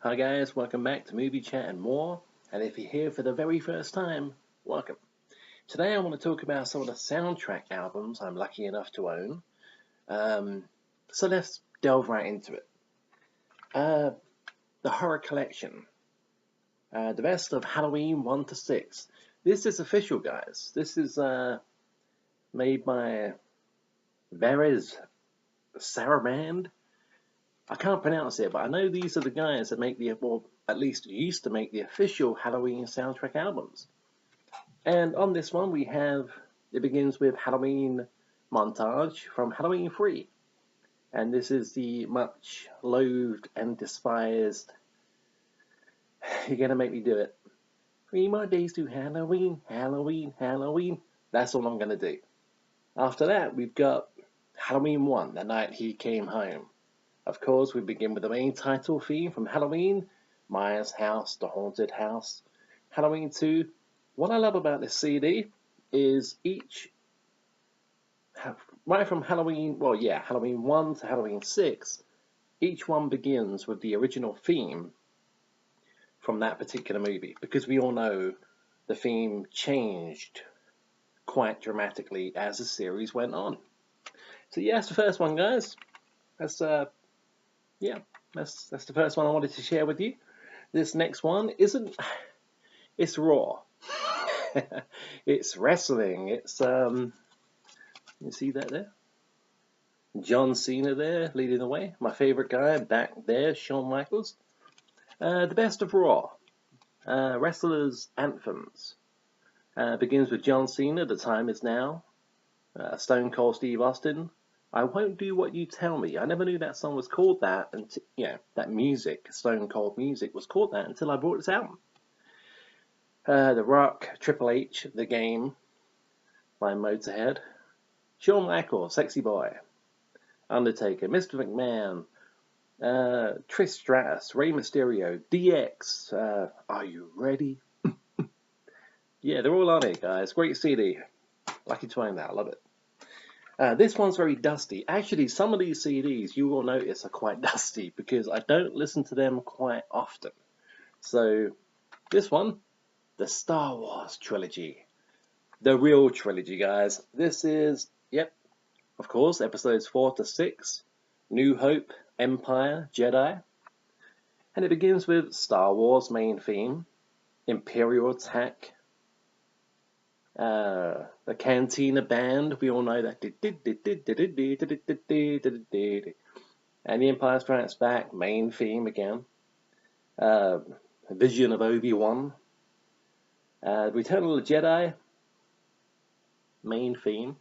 Hi guys, welcome back to Movie Chat and More. And if you're here for the very first time, welcome. Today I want to talk about some of the soundtrack albums I'm lucky enough to own. So let's delve right into it. The Horror Collection. The best of Halloween 1 to 6. This is official, guys. This is made by Varese Sarabande. I can't pronounce it, but I know these are the guys that make well, at least used to make the official Halloween soundtrack albums. And on this one, it begins with Halloween montage from Halloween 3. And this is the much loathed and despised, you're gonna make me do it. 3 more days to Halloween, Halloween, Halloween. That's all I'm gonna do. After that, we've got Halloween 1, the night he came home. Of course, we begin with the main title theme from Halloween, Myers' House, the Haunted House. Halloween 2. What I love about this CD is right from Halloween 1 to Halloween 6, each one begins with the original theme from that particular movie, because we all know the theme changed quite dramatically as the series went on. So yeah, that's the first one, guys. That's the first one I wanted to share with you. This next one it's Raw. It's wrestling. It's you see that there? John Cena there leading the way. My favorite guy back there, Shawn Michaels. The best of Raw. Wrestlers' anthems. Begins with John Cena, The Time Is Now. Stone Cold Steve Austin, I Won't Do What You Tell Me. I never knew that song was called that, and that music, Stone Cold music, was called that until I bought this album. The Rock, Triple H, The Game by Motorhead. Shawn Michaels, Sexy Boy. Undertaker, Mr. McMahon, Trish Stratus, Rey Mysterio, DX, Are You Ready? Yeah, they're all on it, guys. Great CD. Lucky to own that. I love it. This one's very dusty. Actually, some of these CDs you will notice are quite dusty because I don't listen to them quite often. So, this one, the Star Wars trilogy. The real trilogy, guys. This is, of course, episodes 4 to 6. New Hope, Empire, Jedi. And it begins with Star Wars main theme, Imperial Attack, the Cantina Band, we all know that. And the Empire Strikes Back, main theme again. Vision of Obi-Wan. Return of the Jedi, main theme.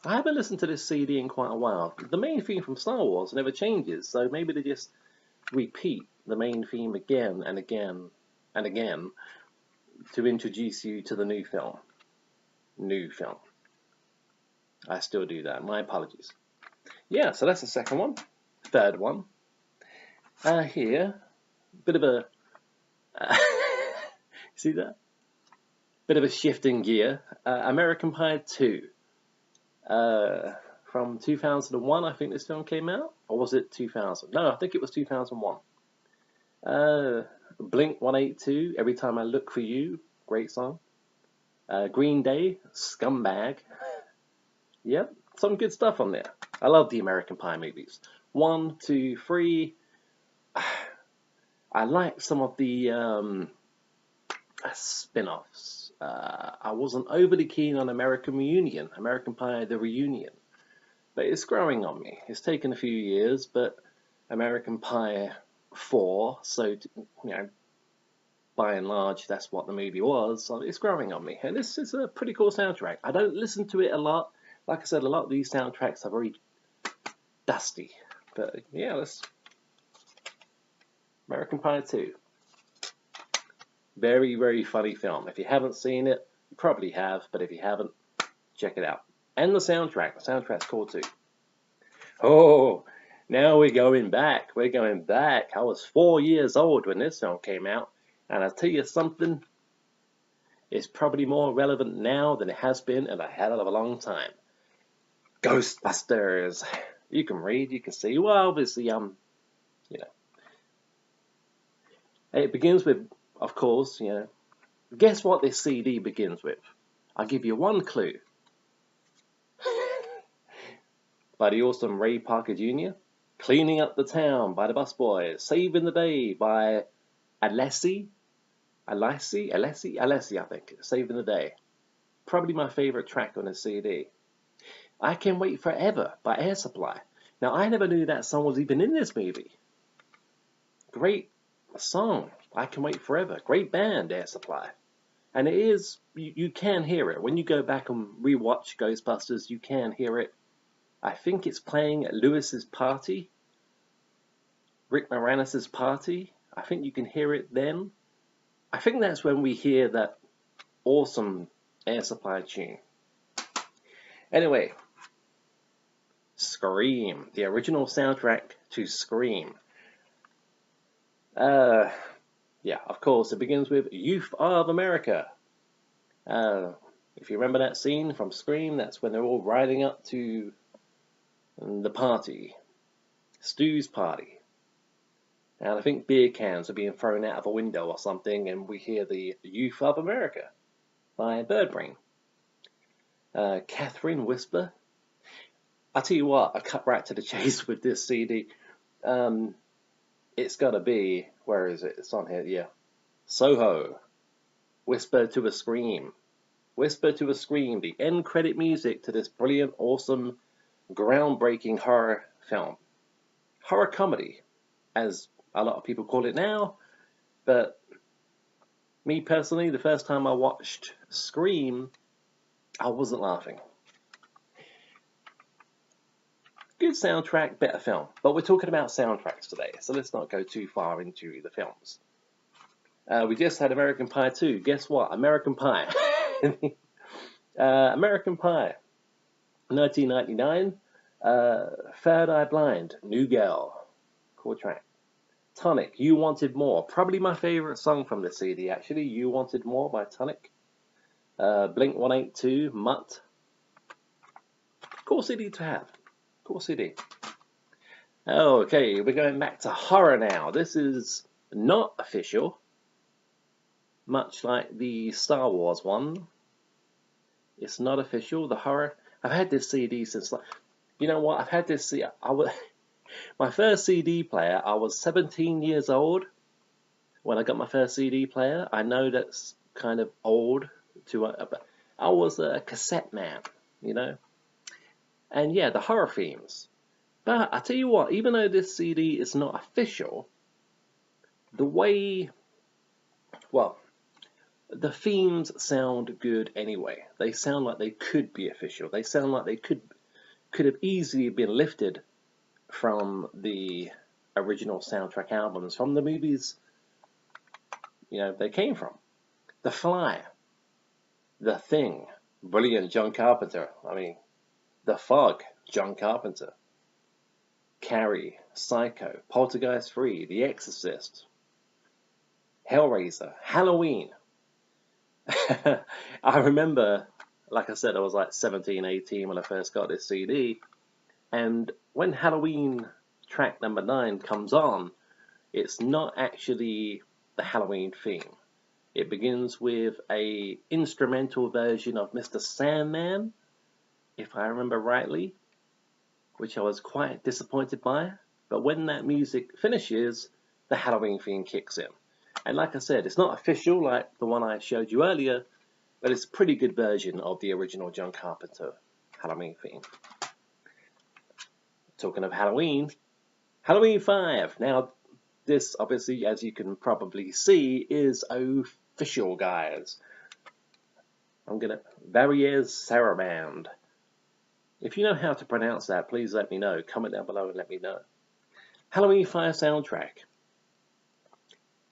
I haven't listened to this CD in quite a while. The main theme from Star Wars never changes, so maybe they just repeat the main theme again and again and again to introduce you to the new film. I still do that. My apologies. Yeah, so that's the second one. Third one. Here, bit of a see that? Bit of a shift in gear. American Pie 2. From 2001, I think this film came out. Or was it 2000? No, I think it was 2001. Blink 182, Every Time I Look for You. Great song. Green Day, Scumbag. Yep, some good stuff on there. I love the American Pie movies. 1, 2, 3. I like some of the spin-offs. I wasn't overly keen on American Pie The Reunion. But it's growing on me. It's taken a few years, but American Pie 4, so, by and large, that's what the movie was. So it's growing on me. And this is a pretty cool soundtrack. I don't listen to it a lot. Like I said, a lot of these soundtracks are very dusty. But, yeah, let's... American Pie 2. Very, very funny film. If you haven't seen it, you probably have. But if you haven't, check it out. And the soundtrack. The soundtrack's cool too. Oh, now we're going back. I was 4 years old when this film came out. And I'll tell you something. It's probably more relevant now than it has been in a hell of a long time. Ghostbusters. You can read, you can see. Well, obviously, It begins with, of course, guess what this CD begins with? I'll give you one clue. By the awesome Ray Parker Jr., Cleaning Up the Town by the Busboys, Saving the Day by Alessi, I think, Saving the Day. Probably my favorite track on the CD. I Can Wait Forever by Air Supply. Now, I never knew that song was even in this movie. Great song, I Can Wait Forever. Great band, Air Supply. And it is, you can hear it. When you go back and rewatch Ghostbusters, you can hear it. I think it's playing at Lewis's party, Rick Moranis' party. I think you can hear it then. I think that's when we hear that awesome Air Supply tune. Anyway, Scream, the original soundtrack to Scream. Yeah, of course, it begins with Youth of America. If you remember that scene from Scream, that's when they're all riding up to the party, Stu's party. And I think beer cans are being thrown out of a window or something, and we hear the Youth of America by Birdbrain. Catherine Whisper. I tell you what, I cut right to the chase with this CD. It's gotta be, where is it? It's on here, yeah. Soho. Whisper to a Scream. Whisper to a Scream, the end credit music to this brilliant, awesome, groundbreaking horror film. Horror comedy, as a lot of people call it now, but me personally, the first time I watched Scream, I wasn't laughing. Good soundtrack, better film. But we're talking about soundtracks today, so let's not go too far into the films. We just had American Pie 2. Guess what? American Pie. American Pie. 1999. Third Eye Blind. New Girl. Cool track. Tonic. You Wanted More. Probably my favorite song from the CD, actually. You Wanted More by Tonic. Blink 182. Mutt. Cool CD to have. Cool CD. Okay, we're going back to horror now. This is not official, much like the Star Wars one. It's not official. The horror. I've had this CD since, you know what? I've had this. My first CD player. I was 17 years old when I got my first CD player. I know that's kind of old but I was a cassette man, you know. And yeah, the horror themes. But I tell you what, even though this CD is not official, the way, well, the themes sound good anyway. They sound like they could be official. They sound like they could have easily been lifted from the original soundtrack albums, from the movies, you know, they came from. The Fly, The Thing, brilliant John Carpenter. I mean, The Fog, John Carpenter. Carrie, Psycho, Poltergeist 3, The Exorcist, Hellraiser, Halloween. I remember, like I said, I was like 17, 18 when I first got this CD, and when Halloween track number 9 comes on, it's not actually the Halloween theme. It begins with a instrumental version of Mr. Sandman, if I remember rightly, which I was quite disappointed by. But when that music finishes, the Halloween theme kicks in. And like I said, it's not official like the one I showed you earlier, but it's a pretty good version of the original John Carpenter Halloween theme. Talking of Halloween, Halloween 5. Now, this obviously, as you can probably see, is official, guys. Barriers Saraband. If you know how to pronounce that, please let me know. Comment down below and let me know. Halloween 5 soundtrack.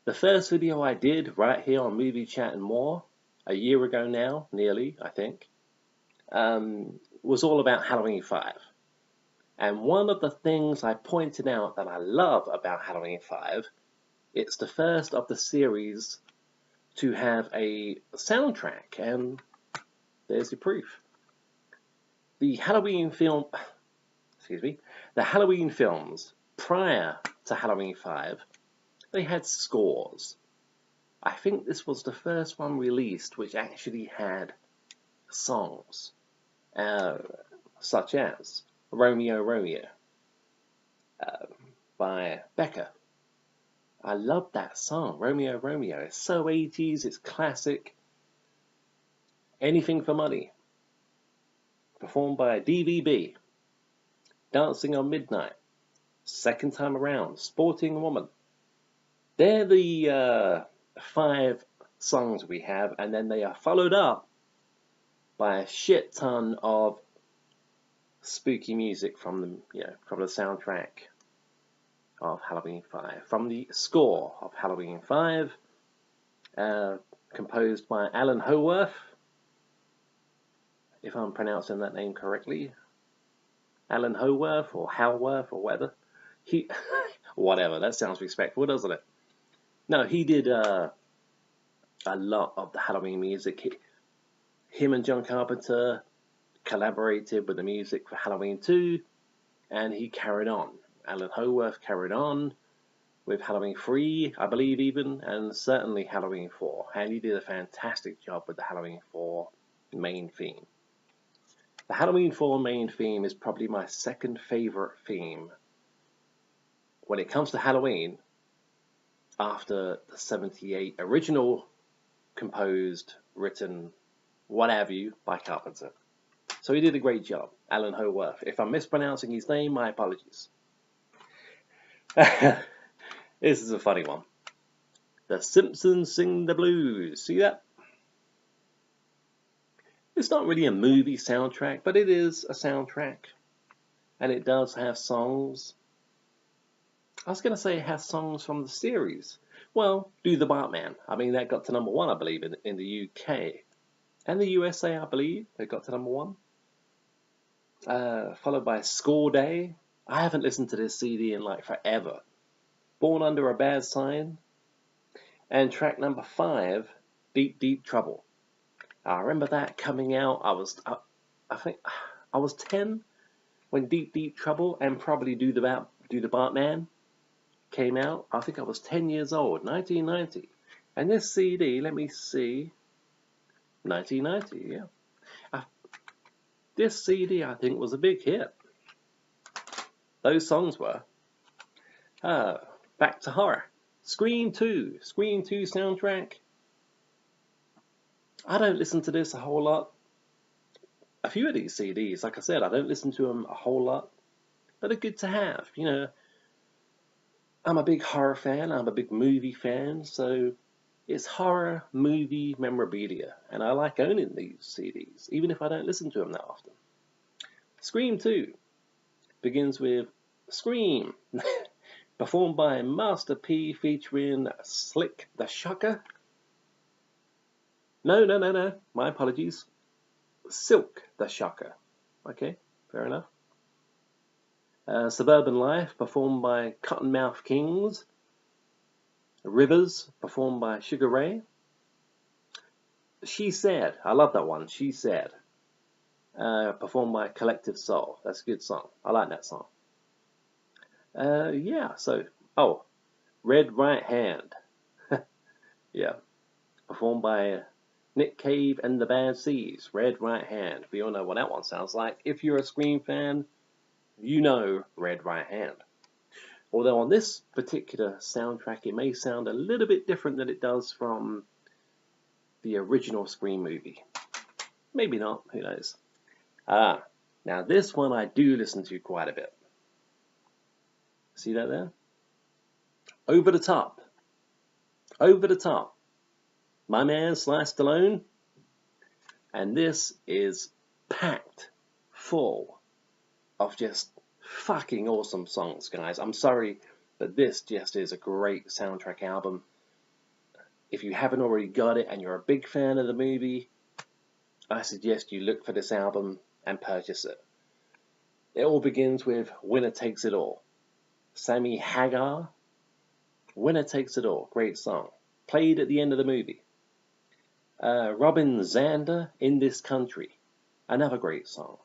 The first video I did right here on Movie Chat and More, a year ago now, nearly, I think, was all about Halloween 5. And one of the things I pointed out that I love about Halloween 5, it's the first of the series to have a soundtrack, and there's your proof. The Halloween films prior to Halloween 5 they had scores. I think this was the first one released which actually had songs, uh, such as Romeo Romeo uh, by Becca. I love that song, Romeo Romeo. It's so 80s, it's classic. Anything for Money, performed by DVB. Dancing on Midnight, Second Time Around, Sporting Woman. They're the 5 songs we have, and then they are followed up by a shit ton of spooky music from from the soundtrack of Halloween 5, from the score of Halloween 5, composed by Alan Howarth, if I'm pronouncing that name correctly. Alan Howarth or Howarth or whatever. Whatever, that sounds respectful, doesn't it? No, he did a lot of the Halloween music. Him and John Carpenter collaborated with the music for Halloween 2, and he carried on. Alan Howarth carried on with Halloween 3, I believe even, and certainly Halloween 4. And he did a fantastic job with the Halloween 4 main theme. The Halloween 4 main theme is probably my second favorite theme when it comes to Halloween, after the 78 original composed, written, what have you, by Carpenter. So he did a great job, Alan Howarth. If I'm mispronouncing his name, my apologies. This is a funny one. The Simpsons Sing the Blues. See that? It's not really a movie soundtrack, but it is a soundtrack. And it does have songs. I was going to say it has songs from the series. Well, Do the Bartman. I mean, that got to number 1, I believe, in the UK. And the USA, I believe, it got to number 1. Followed by Score Day. I haven't listened to this CD in like forever. Born Under a Bad Sign. And track number 5, Deep Deep Trouble. I remember that coming out. I think I was 10 when Deep Deep Trouble and probably Do the Bartman came out. I think I was 10 years old, 1990. And this CD, let me see, 1990, yeah. This CD, I think, was a big hit. Those songs were. Back to horror. Scream 2 soundtrack. I don't listen to this a whole lot. A few of these CDs, like I said, I don't listen to them a whole lot, but they're good to have. You know, I'm a big horror fan, I'm a big movie fan, so it's horror movie memorabilia, and I like owning these CDs, even if I don't listen to them that often. Scream 2 begins with Scream, performed by Master P featuring Slick the Shocker. No, my apologies. Silk the Shocker. Okay, fair enough. Suburban Life, performed by Cottonmouth Kings. Rivers, performed by Sugar Ray. She Said, I love that one, She Said. Performed by Collective Soul. That's a good song. I like that song. Red Right Hand. Yeah, performed by Nick Cave and the Bad Seeds, Red Right Hand. We all know what that one sounds like. If you're a Scream fan, you know Red Right Hand. Although on this particular soundtrack, it may sound a little bit different than it does from the original Scream movie. Maybe not, who knows. Now this one I do listen to quite a bit. See that there? Over the Top. Over the Top. My man Sly Stallone, and this is packed full of just fucking awesome songs, guys. I'm sorry, but this just is a great soundtrack album. If you haven't already got it and you're a big fan of the movie, I suggest you look for this album and purchase it. It all begins with Winner Takes It All. Sammy Hagar, Winner Takes It All, great song. Played at the end of the movie. Robin Zander, In This Country, another great song.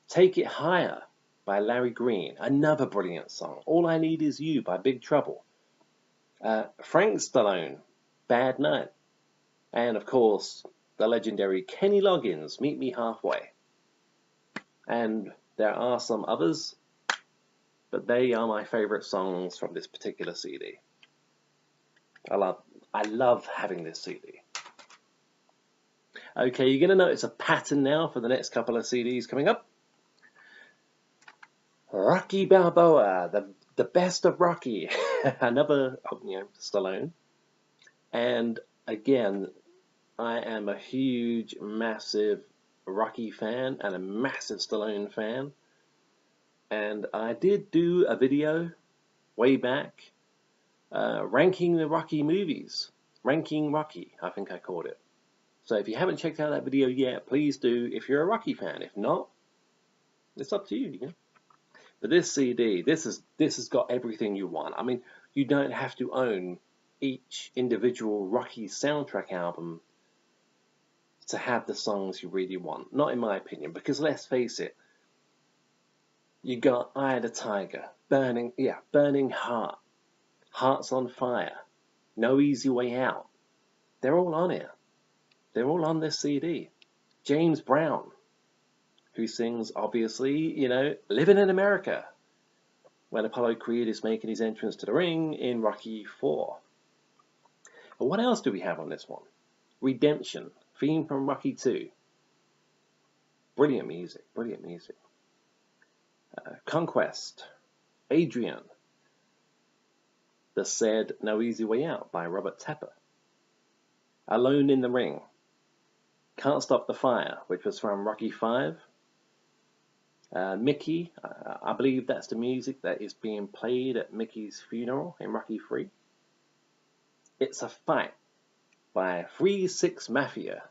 Take It Higher by Larry Green, another brilliant song. All I Need Is You by Big Trouble. Frank Stallone, Bad Night. And of course, the legendary Kenny Loggins, Meet Me Halfway. And there are some others, but they are my favorite songs from this particular CD. I love having this CD. Okay, you're going to notice a pattern now for the next couple of CDs coming up. Rocky Balboa, the best of Rocky, another Stallone. And again, I am a huge, massive Rocky fan and a massive Stallone fan. And I did do a video way back ranking the Rocky movies. Ranking Rocky, I think I called it. So if you haven't checked out that video yet, please do if you're a Rocky fan. If not, it's up to you. But this CD, this has got everything you want. I mean, you don't have to own each individual Rocky soundtrack album to have the songs you really want. Not in my opinion, because let's face it, you got Eye of the Tiger, Burning Heart, Hearts on Fire, No Easy Way Out. They're all on here. They're all on this CD. James Brown, who sings, obviously, Living in America, when Apollo Creed is making his entrance to the ring in Rocky IV. But what else do we have on this one? Redemption, theme from Rocky II. Brilliant music, brilliant music. Conquest, Adrian. The said No Easy Way Out by Robert Tepper. Alone in the Ring. Can't Stop the Fire, which was from Rocky V. Mickey, I believe that's the music that is being played at Mickey's funeral in Rocky III. It's a Fight by 3-6 Mafia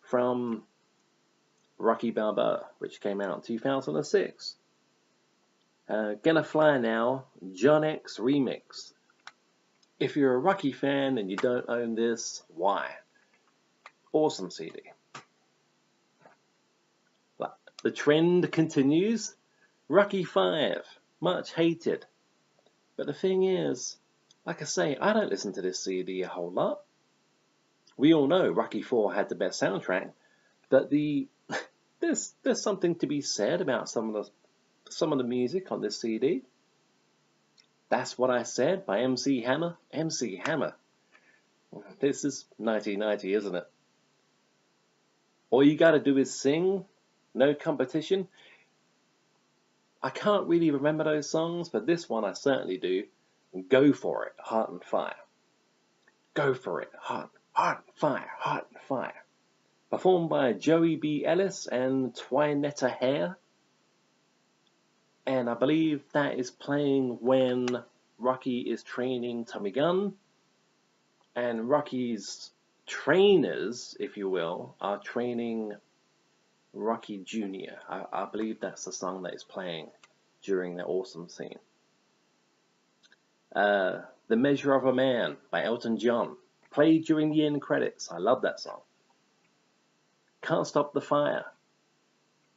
from Rocky Balboa, which came out in 2006. Gonna Fly Now, John X Remix. If you're a Rocky fan and you don't own this, why? Awesome CD. But the trend continues. Rocky V, much hated. But the thing is, like I say, I don't listen to this CD a whole lot. We all know Rocky IV had the best soundtrack, but there's something to be said about some of the music on this CD. That's What I Said by MC Hammer. MC Hammer. This is 1990, isn't it? All you gotta do is sing, no competition. I can't really remember those songs, but this one I certainly do. Go for it, Heart and Fire. Go for it, Heart and Fire, Heart and Fire. Performed by Joey B. Ellis and Twinetta Hare. And I believe that is playing when Rocky is training Tommy Gunn. And Rocky's trainers, if you will, are training Rocky Jr. I believe that's the song that is playing during the awesome scene. The Measure of a Man by Elton John, played during the end credits. I love that song. Can't Stop the Fire.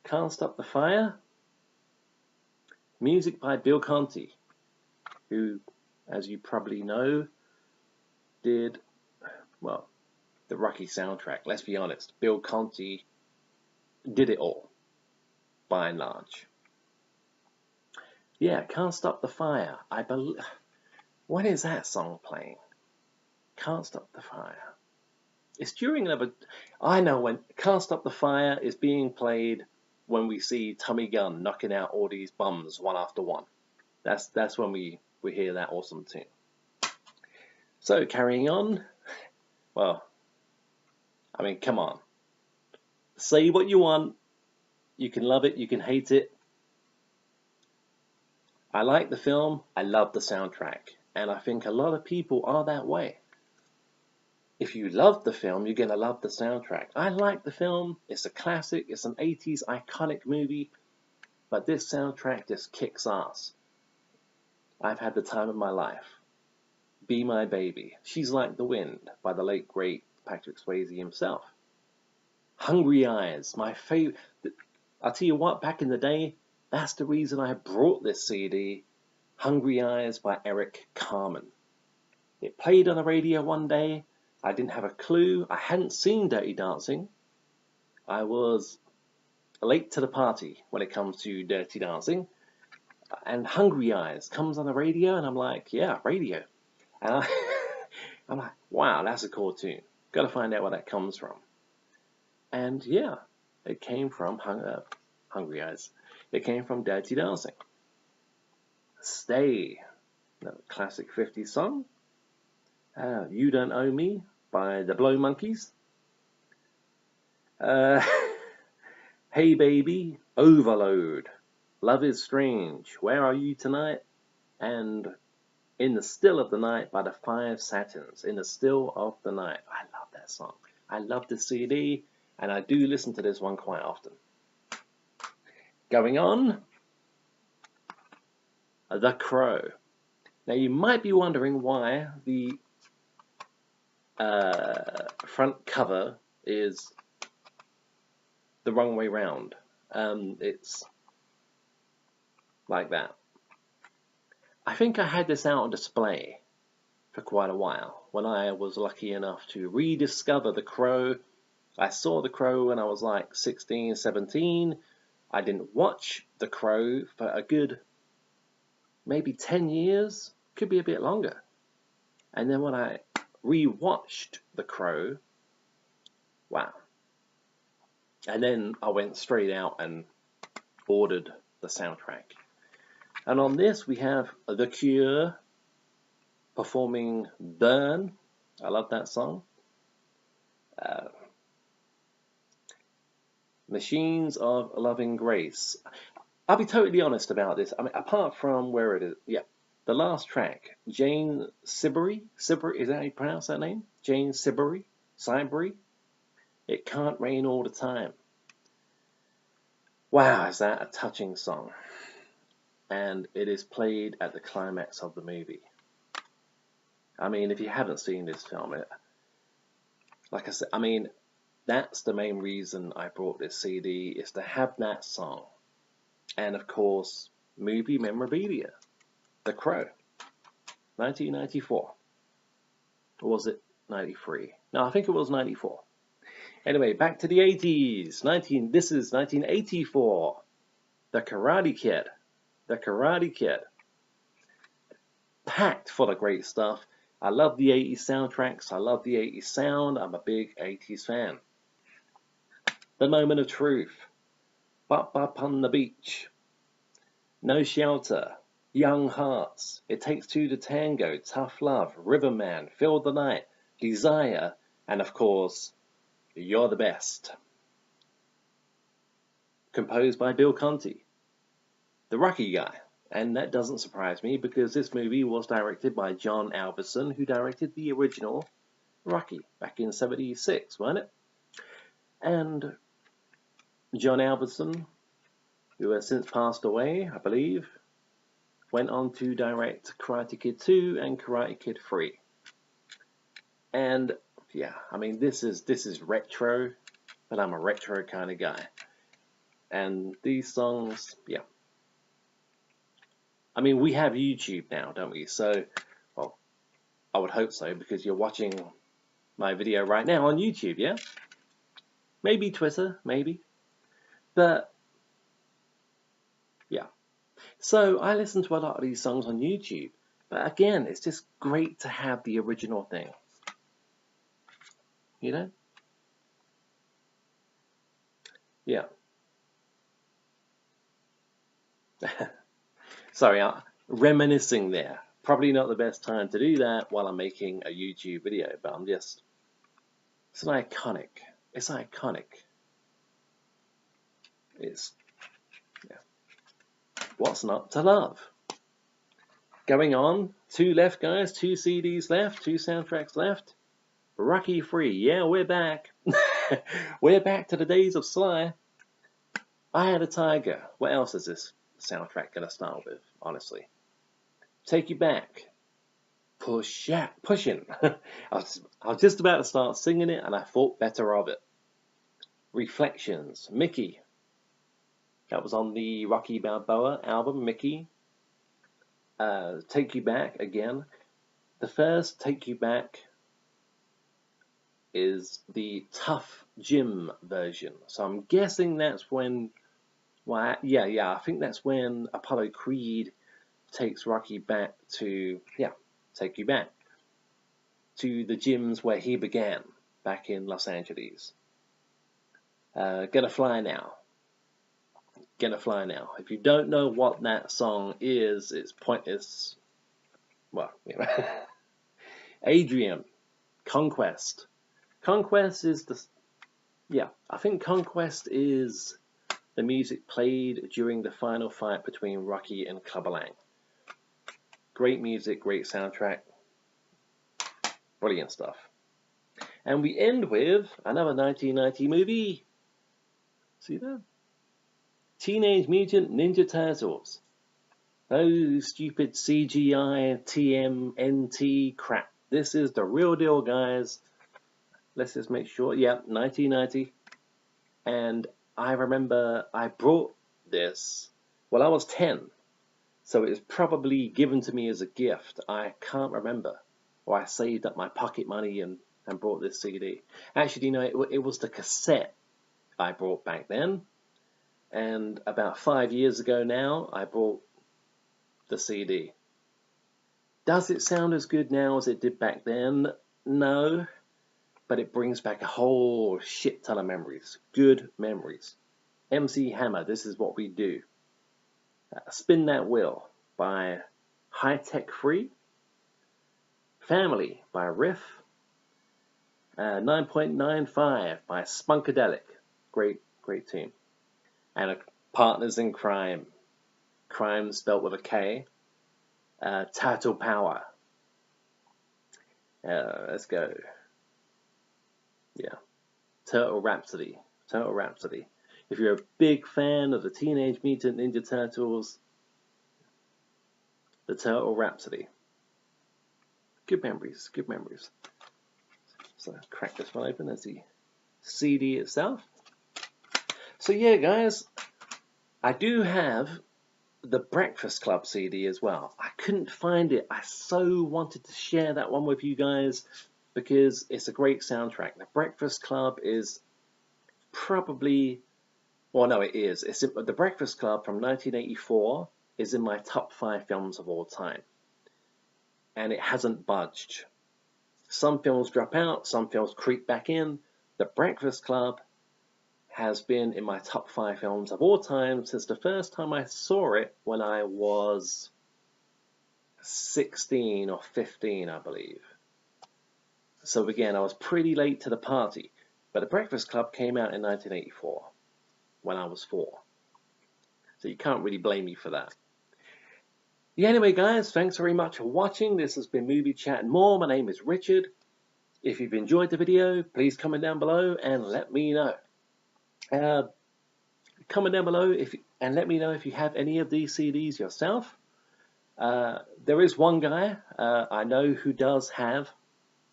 Can't Stop the Fire. Music by Bill Conti, who, as you probably know, did, well, the Rocky soundtrack. Let's be honest, Bill Conti did it all, by and large. Yeah, Can't Stop the Fire. I believe. When is that song playing? Can't Stop the Fire. It's during another. I know when Can't Stop the Fire is being played when we see Tommy Gunn knocking out all these bums one after one. That's when we hear that awesome tune. So carrying on. Well, I mean, come on. Say what you want. You can love it, you can hate it. I like the film, I love the soundtrack. And I think a lot of people are that way. If you love the film, you're going to love the soundtrack. I like the film. It's a classic. It's an 80s iconic movie. But this soundtrack just kicks ass. I've had the time of my life. Be My Baby. She's Like the Wind by the late, great Patrick Swayze himself. Hungry Eyes, my favorite. I'll tell you what, back in the day, that's the reason I brought this CD. Hungry Eyes by Eric Carmen. It played on the radio one day. I didn't have a clue. I hadn't seen Dirty Dancing. I was late to the party when it comes to Dirty Dancing. And Hungry Eyes comes on the radio, and I'm like, yeah, radio. And I'm like, wow, that's a cool tune. Got to find out where that comes from. And yeah, it came from Hungry Eyes. It came from Dirty Dancing. Stay, the classic 50s song. You Don't Owe Me by the Blow Monkeys. Hey Baby, Overload. Love is Strange. Where Are You Tonight? And In the Still of the Night by the Five Satins. In the Still of the Night. I love that song. I love the CD, and I do listen to this one quite often. Going on, The Crow. Now you might be wondering why the front cover is the wrong way round. It's like that. I think I had this out on display for quite a while when I was lucky enough to rediscover The Crow. I saw The Crow when I was like 16, 17. I didn't watch The Crow for a good maybe 10 years, could be a bit longer. And then when I re-watched The Crow, wow. And then I went straight out and ordered the soundtrack. And on this we have The Cure performing Burn. I love that song. Machines of Loving Grace. I'll be totally honest about this. I mean, apart from where it is, yeah, the last track, Jane Siberry, is that how you pronounce that name? Jane Siberry, It Can't Rain All the Time. Wow, is that a touching song? And it is played at the climax of the movie. I mean, if you haven't seen this film, like I said, I mean, that's the main reason I brought this CD, is to have that song. And of course, movie memorabilia. The Crow. 1994. Or was it 93? No, I think it was 94. Anyway, back to the 80s. This is 1984. The Karate Kid. The Karate Kid. Packed full of great stuff. I love the 80s soundtracks. I love the 80s sound. I'm a big 80s fan. The Moment of Truth. Bop Bop on the Beach. No Shelter. Young Hearts. It Takes Two to Tango. Tough Love. Riverman. Feel the Night. Desire. And of course, You're the Best. Composed by Bill Conti, the Rocky guy. And that doesn't surprise me because this movie was directed by John Avildsen, who directed the original Rocky back in '76, wasn't it? And John Avildsen, who has since passed away, I believe, went on to direct Karate Kid 2 and Karate Kid 3. And yeah, I mean, this is retro, but I'm a retro kind of guy. And these songs, yeah. I mean, we have YouTube now, don't we? So, well, I would hope so, because you're watching my video right now on YouTube, yeah? Maybe Twitter, maybe. But, yeah. So, I listen to a lot of these songs on YouTube. But again, it's just great to have the original thing. You know? Yeah. Sorry, I'm reminiscing there. Probably not the best time to do that while I'm making a YouTube video, but I'm just... It's iconic. It's iconic. It's... Yeah. What's not to love? Going on. 2 left, guys. 2 CDs left. 2 soundtracks left. Rocky 3. Yeah, we're back. We're back to the days of Sly. Eye of the Tiger. What else is this soundtrack gonna start with, honestly? Take You Back. Pushing. I was just about to start singing it and I thought better of it. Reflections. Mickey. That was on the Rocky Balboa album, Mickey. Take You Back again. The first, Take You Back, is the Tough Jim version. So I'm guessing that's when, well, yeah, I think that's when Apollo Creed takes Rocky back to, Take You Back, to the gyms where he began, back in Los Angeles. Gonna Fly Now. Gonna Fly Now. If you don't know what that song is, it's pointless. Well, Adrian, Conquest. Conquest is I think Conquest is the music played during the final fight between Rocky and Clubber Lang. Great music, great soundtrack, brilliant stuff. And we end with another 1990 movie. See that? Teenage Mutant Ninja Turtles. Those stupid CGI, TMNT crap. This is the real deal, guys. Let's just make sure. 1990. And I remember I brought this, well, I was 10. So it was probably given to me as a gift. I can't remember. Or I saved up my pocket money and brought this CD. Actually, it was the cassette I brought back then. And about 5 years ago now, I bought the CD. Does it sound as good now as it did back then? No. But it brings back a whole shit ton of memories. Good memories. MC Hammer, This Is What We Do. Spin That Wheel by High Tech Free. Family by Riff. 9.95 by Spunkadelic. Great team. And Partners in Crime. Crime spelt with a K. Turtle Power. Let's go. Turtle Rhapsody. Turtle Rhapsody. If you're a big fan of the Teenage Mutant Ninja Turtles, the Turtle Rhapsody. Good memories, good memories. So let's crack this one open as the CD itself. So yeah, guys, I do have the Breakfast Club CD as well. I couldn't find it. I so wanted to share that one with you guys because it's a great soundtrack. The Breakfast Club is probably, well, no, it is. The Breakfast Club from 1984 is in my top 5 films of all time. And it hasn't budged. Some films drop out, some films creep back in. The Breakfast Club has been in my top 5 films of all time since the first time I saw it when I was 16 or 15, I believe. So again, I was pretty late to the party. But The Breakfast Club came out in 1984 when I was 4. So you can't really blame me for that. Yeah, anyway, guys, thanks very much for watching. This has been Movie Chat and More. My name is Richard. If you've enjoyed the video, please comment down below and let me know. Comment down below and let me know if you have any of these CDs yourself. There is one guy I know who does have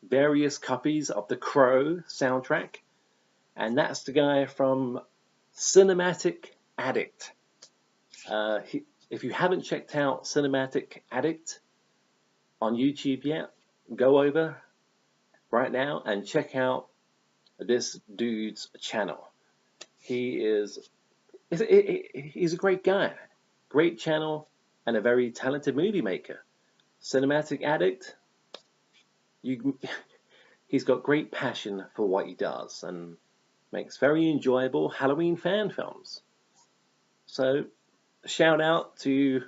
various copies of the Crow soundtrack, and that's the guy from Cinematic Addict. If you haven't checked out Cinematic Addict on YouTube yet, go over right now and check out this dude's channel. He's a great guy, great channel, and a very talented movie maker. Cinematic Addict, he's got great passion for what he does and makes very enjoyable Halloween fan films. So, shout out to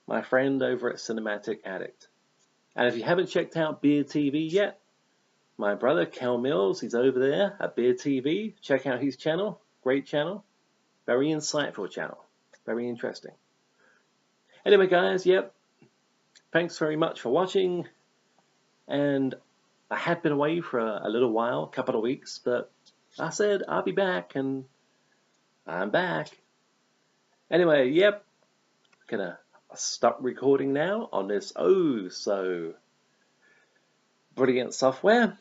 my friend over at Cinematic Addict. And if you haven't checked out Beard TV yet, my brother Kel Mills, he's over there at Beard TV. Check out his channel. Great channel. Very insightful channel. Very interesting. Anyway, guys, thanks very much for watching. And I had been away for a little while, a couple of weeks, but I said I'll be back, and I'm back. Anyway, gonna stop recording now on this oh so brilliant software.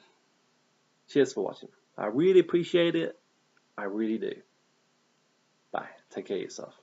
Cheers for watching. I really appreciate it. I really do. Bye. Take care of yourself.